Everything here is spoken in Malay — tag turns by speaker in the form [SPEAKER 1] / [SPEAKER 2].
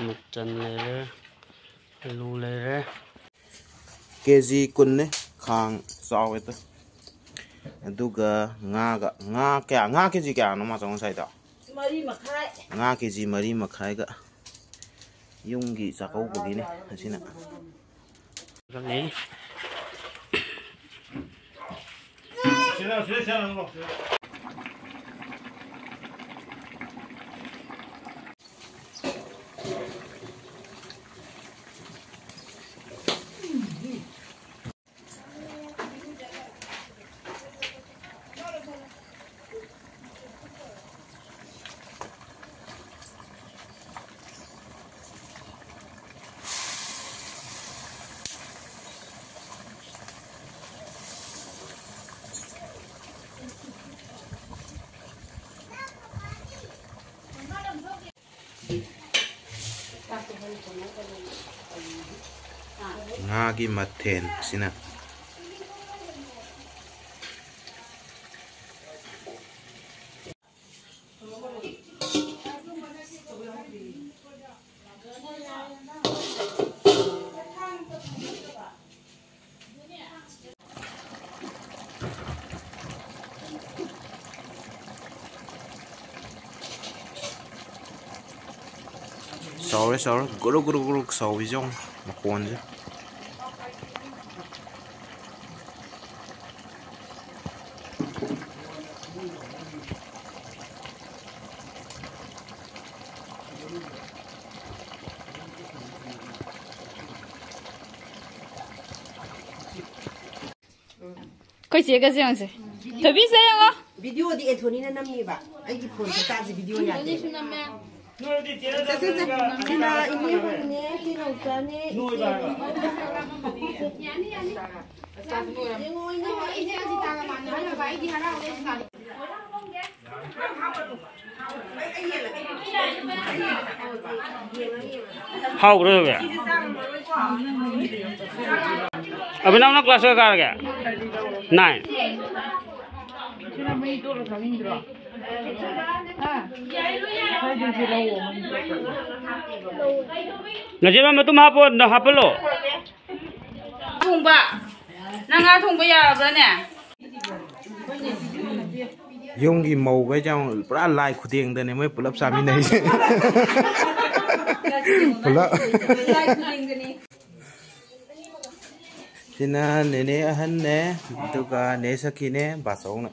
[SPEAKER 1] มึกจันเลยรู้เลย
[SPEAKER 2] KG กุนเนี่ยคางสาวituดูกงาแก่งา KG แก่น้องมาสองใส่ต่องา KG มารีมาขายก็ยุ่งกี่สักเอาบุกิเนี่ยสินะ
[SPEAKER 1] ก็นี้
[SPEAKER 2] งากี่มัดเทนสินะsorry guru sau vision mà quan chứ
[SPEAKER 3] coi chị cái gì vậy? Thử biết sao không?
[SPEAKER 4] Video đi Anthony nó nằm như vậy, anh đi phun cái ta gì video nhà đấy.
[SPEAKER 1] hao rồi vậy ở bên nó class cái kìa này là chứ mà tụi hấp lo
[SPEAKER 3] thùng bạ nàng ngã thùng bây giờ rồi nè
[SPEAKER 2] dùng cái màu cái trong rất lại khu tiền đây này mới pull up sang bên này pull up thì na nè hắn nè tụi cái nè sắc kia nè bà sống nè